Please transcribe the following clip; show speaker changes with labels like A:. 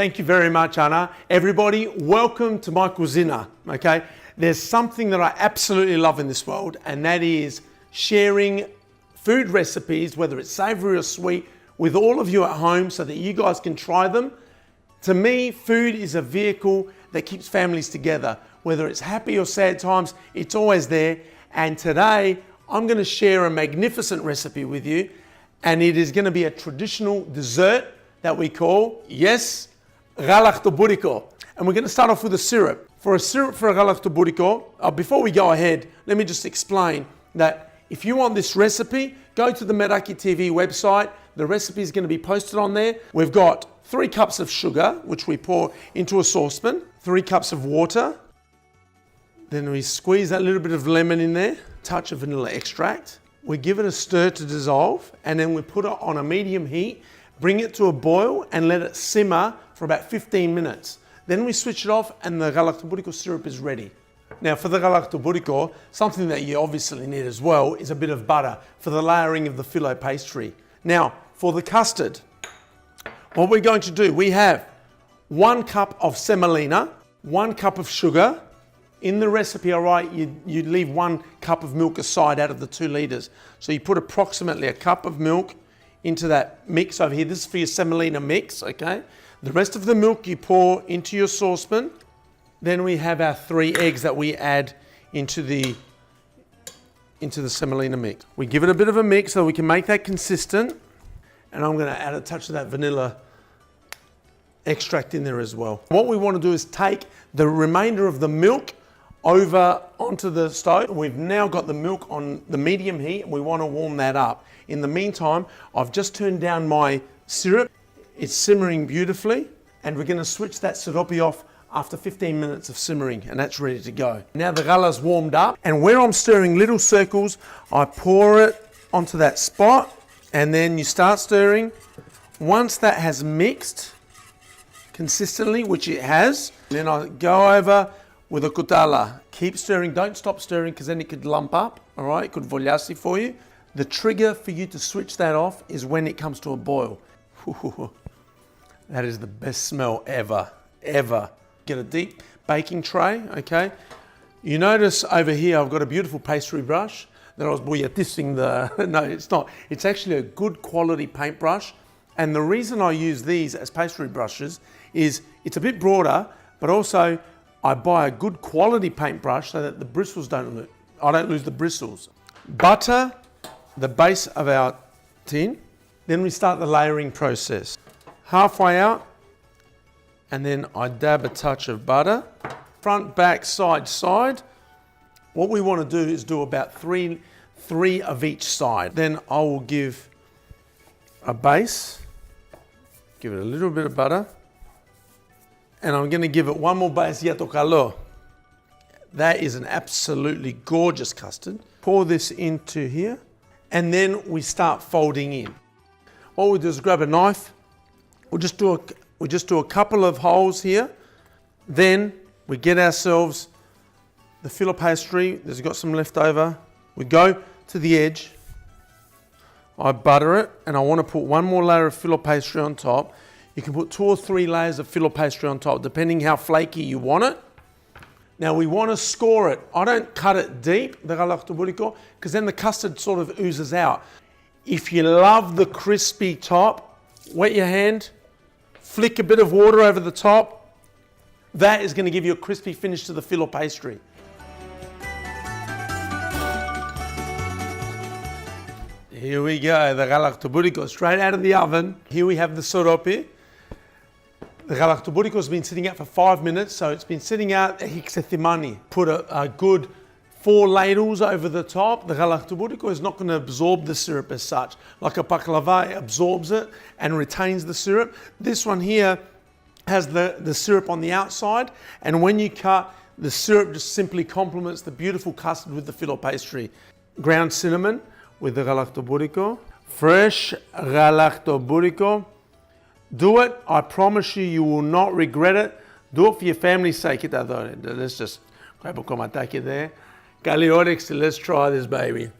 A: Thank you very much, Anna. Everybody, welcome to my cuisina, okay? There's something that I absolutely love in this world, and that is sharing food recipes, whether it's savory or sweet, with all of you at home so that you guys can try them. To me, food is a vehicle that keeps families together. Whether it's happy or sad times, it's always there. And today, I'm gonna share a magnificent recipe with you, and it is gonna be a traditional dessert that we call, yes, Galaktoboureko. And we're gonna start off with a syrup. For a syrup for a Galaktoboureko, before we go ahead, let me just explain that if you want this recipe, go to the Meraki TV website. The recipe is gonna be posted on there. We've got 3 cups of sugar, which we pour into a saucepan, 3 cups of water. Then we squeeze that little bit of lemon in there, touch of vanilla extract. We give it a stir to dissolve, and then we put it on a medium heat, bring it to a boil, and let it simmer for about 15 minutes. Then we switch it off, and the Galaktoboureko syrup is ready. Now for the Galaktoboureko, something that you obviously need as well is a bit of butter for the layering of the filo pastry. Now for the custard, what we're going to do, we have 1 cup of semolina, 1 cup of sugar. In the recipe, all right, you leave 1 cup of milk aside out of the 2 litres. So you put approximately a cup of milk into that mix over here. This is for your semolina mix, okay? The rest of the milk you pour into your saucepan. Then we have our 3 eggs that we add into the semolina mix. We give it a bit of a mix so we can make that consistent. And I'm gonna add a touch of that vanilla extract in there as well. What we wanna do is take the remainder of the milk over onto the stove. We've now got the milk on the medium heat and we wanna warm that up. In the meantime, I've just turned down my syrup. It's simmering beautifully, and we're gonna switch that siropi off after 15 minutes of simmering, and that's ready to go. Now the gala's warmed up, and where I'm stirring little circles, I pour it onto that spot, and then you start stirring. Once that has mixed consistently, which it has, then I go over with a kutala. Keep stirring, don't stop stirring, because then it could lump up, all right? It could vogliarsi for you. The trigger for you to switch that off is when it comes to a boil. That is the best smell ever, ever. Get a deep baking tray, okay? You notice over here, I've got a beautiful pastry brush that I was boyatising the, no, it's not. It's actually a good quality paintbrush. And the reason I use these as pastry brushes is it's a bit broader, but also I buy a good quality paintbrush so that the bristles I don't lose the bristles. Butter the base of our tin. Then we start the layering process. Halfway out, and then I dab a touch of butter. Front, back, side, side. What we want to do is do about three of each side. Then I will give a base, give it a little bit of butter, and I'm going to give it 1 more base yato calor. That is an absolutely gorgeous custard. Pour this into here, and then we start folding in. What we do is grab a knife. We'll just do a couple of holes here. Then we get ourselves the filo pastry. There's got some left over. We go to the edge. I butter it, and I want to put 1 more layer of filo pastry on top. You can put 2 or 3 layers of filo pastry on top, depending how flaky you want it. Now we want to score it. I don't cut it deep, the Galaktoboureko, because then the custard sort of oozes out. If you love the crispy top, wet your hand, flick a bit of water over the top. That is going to give you a crispy finish to the filo pastry. Here we go, the Galaktoboureko straight out of the oven. Here we have the siropi. The Galaktoboureko has been sitting out for 5 minutes, so it's been sitting out hixethimani. Put a good 4 ladles over the top. The Galaktoboureko is not going to absorb the syrup as such. Like a baklava, it absorbs it and retains the syrup. This one here has the syrup on the outside, and when you cut, the syrup just simply complements the beautiful custard with the filo pastry. Ground cinnamon with the Galaktoboureko. Fresh Galaktoboureko. Do it. I promise you, you will not regret it. Do it for your family's sake. Let's just grab a komatake there. Galaktoboureko, let's try this, baby.